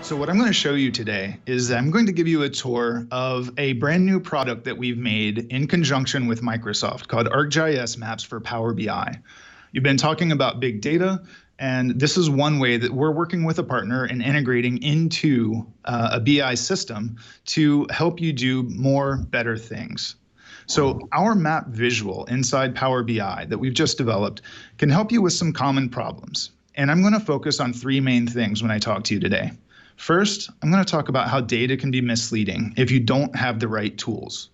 So what I'm going to show you today is I'm going to give you a tour of a brand new product that we've made in conjunction with Microsoft called ArcGIS Maps for Power BI. You've been talking about big data, and this is one way that we're working with a partner and integrating into a BI system to help you do more, better things. So our map visual inside Power BI that we've just developed can help you with some common problems. And I'm going to focus on three main things when I talk to you today. First, I'm going to talk about how data can be misleading if you don't have the right tools.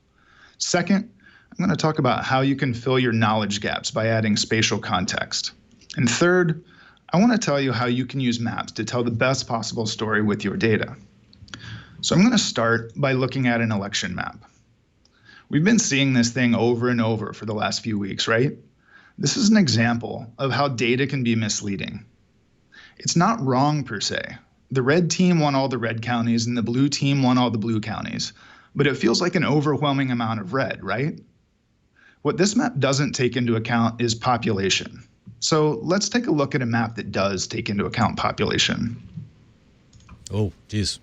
Second, I'm going to talk about how you can fill your knowledge gaps by adding spatial context. And third, I want to tell you how you can use maps to tell the best possible story with your data. So I'm going to start by looking at an election map. We've been seeing this thing over and over for the last few weeks, right? This is an example of how data can be misleading. It's not wrong per se. The red team won all the red counties and the blue team won all the blue counties, but it feels like an overwhelming amount of red, right? What this map doesn't take into account is population. So let's take a look at a map that does take into account population. Oh, geez.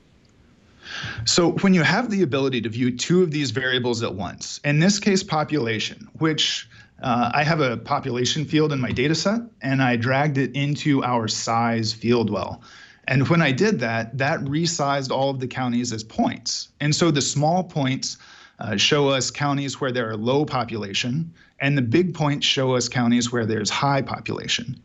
So when you have the ability to view two of these variables at once, in this case population, which I have a population field in my data set, and I dragged it into our size field well. And when I did that, that resized all of the counties as points. And so the small points show us counties where there are low population, and the big points show us counties where there's high population.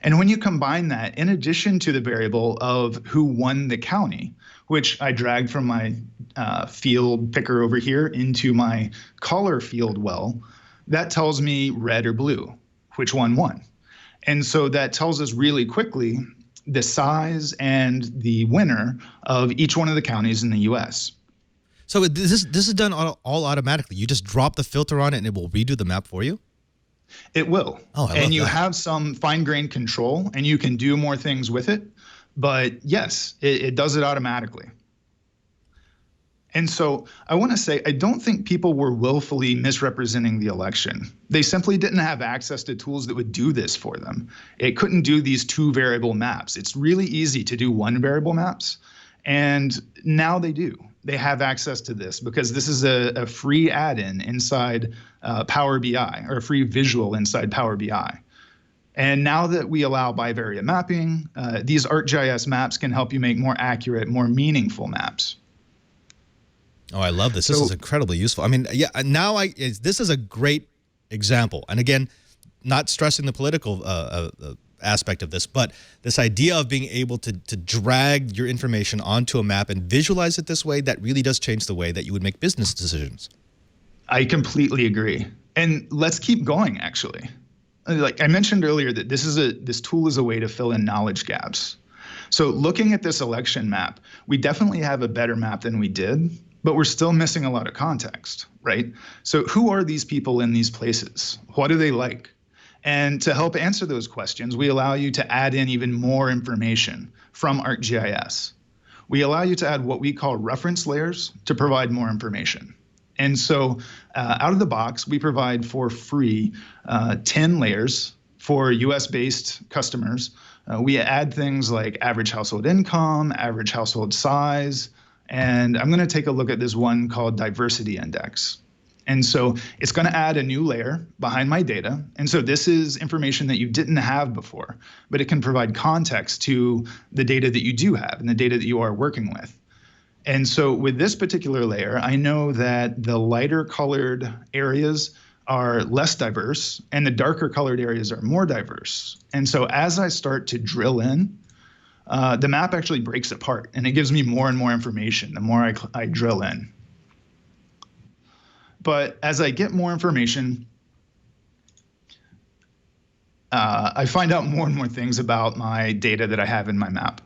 And when you combine that, in addition to the variable of who won the county, which I dragged from my field picker over here into my color field well, that tells me red or blue, which one won. And so that tells us really quickly the size and the winner of each one of the counties in the U.S. So this is done all automatically. You just drop the filter on it and it will redo the map for you? It will. Oh, I love and you that. have some fine-grained control, and you can do more things with it. But yes, it does it automatically. And so I want to say, I don't think people were willfully misrepresenting the election. They simply didn't have access to tools that would do this for them. It couldn't do these two variable maps. It's really easy to do one variable maps. And now they do. They have access to this because this is a free add-in inside Power BI, or a free visual inside Power BI. And now that we allow bivariate mapping, these ArcGIS maps can help you make more accurate, more meaningful maps. Oh, I love this. This is incredibly useful. I mean, yeah, now this is a great example. And again, not stressing the political aspect of this, but this idea of being able to drag your information onto a map and visualize it this way, that really does change the way that you would make business decisions. I completely agree. And let's keep going, actually. Like I mentioned earlier, that this tool is a way to fill in knowledge gaps. So looking at this election map, we definitely have a better map than we did, but we're still missing a lot of context, right? So who are these people in these places? What do they like? And to help answer those questions, we allow you to add in even more information from ArcGIS. We allow you to add what we call reference layers to provide more information. And so out of the box, we provide for free 10 layers for US-based customers. We add things like average household income, average household size, and I'm going to take a look at this one called diversity index. And so it's going to add a new layer behind my data. And so this is information that you didn't have before, but it can provide context to the data that you do have and the data that you are working with. And so with this particular layer, I know that the lighter colored areas are less diverse and the darker colored areas are more diverse. And so as I start to drill in, the map actually breaks apart and it gives me more and more information the more I drill in. But as I get more information, I find out more and more things about my data that I have in my map.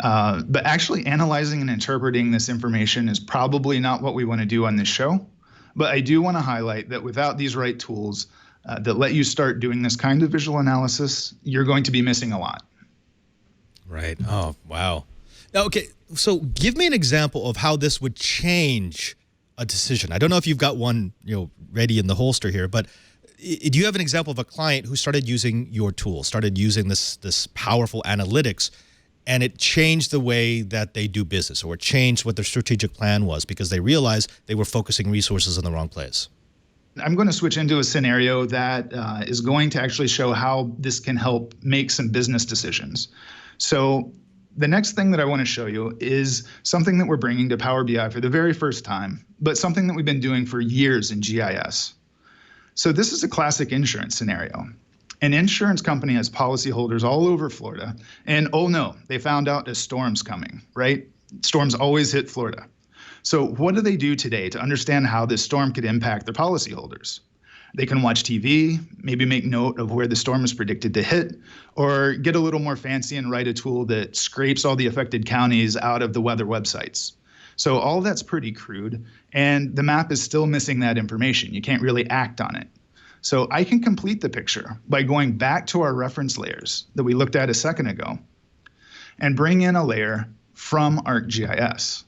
But actually analyzing and interpreting this information is probably not what we want to do on this show. But I do want to highlight that without these right tools that let you start doing this kind of visual analysis, you're going to be missing a lot. Right. Oh, wow. Now, okay, so give me an example of how this would change a decision. I don't know if you've got one, ready in the holster here, but do you have an example of a client who started using your tool, started using this powerful analytics, and it changed the way that they do business, or it changed what their strategic plan was because they realized they were focusing resources in the wrong place. I'm going to switch into a scenario that is going to actually show how this can help make some business decisions. So the next thing that I want to show you is something that we're bringing to Power BI for the very first time, but something that we've been doing for years in GIS. So this is a classic insurance scenario. An insurance company has policyholders all over Florida, and oh no, they found out a storm's coming, right? Storms always hit Florida. So what do they do today to understand how this storm could impact their policyholders? They can watch TV, maybe make note of where the storm is predicted to hit, or get a little more fancy and write a tool that scrapes all the affected counties out of the weather websites. So all that's pretty crude, and the map is still missing that information. You can't really act on it. So I can complete the picture by going back to our reference layers that we looked at a second ago and bring in a layer from ArcGIS.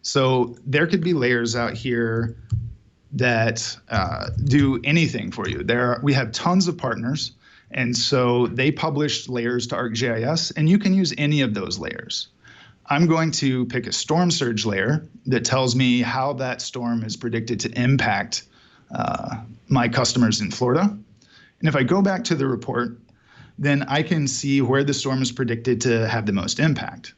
So there could be layers out here that do anything for you. We have tons of partners, and so they publish layers to ArcGIS, and you can use any of those layers. I'm going to pick a storm surge layer that tells me how that storm is predicted to impact my customers in Florida. And if I go back to the report, then I can see where the storm is predicted to have the most impact.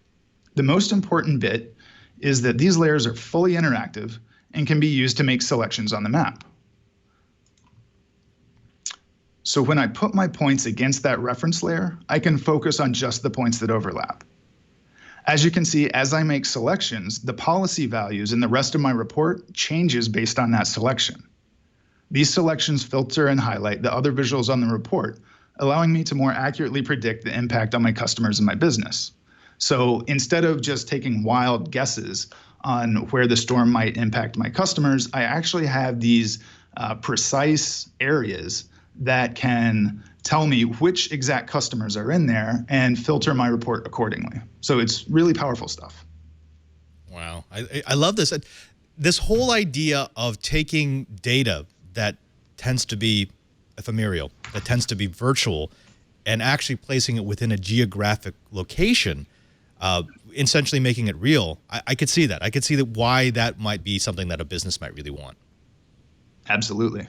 The most important bit is that these layers are fully interactive and can be used to make selections on the map. So when I put my points against that reference layer, I can focus on just the points that overlap. As you can see, as I make selections, the policy values in the rest of my report changes based on that selection. These selections filter and highlight the other visuals on the report, allowing me to more accurately predict the impact on my customers and my business. So instead of just taking wild guesses on where the storm might impact my customers, I actually have these precise areas that can tell me which exact customers are in there and filter my report accordingly. So it's really powerful stuff. Wow. I love this. This whole idea of taking data that tends to be ephemeral, that tends to be virtual, and actually placing it within a geographic location, essentially making it real. I could see that. I could see that why that might be something that a business might really want. Absolutely.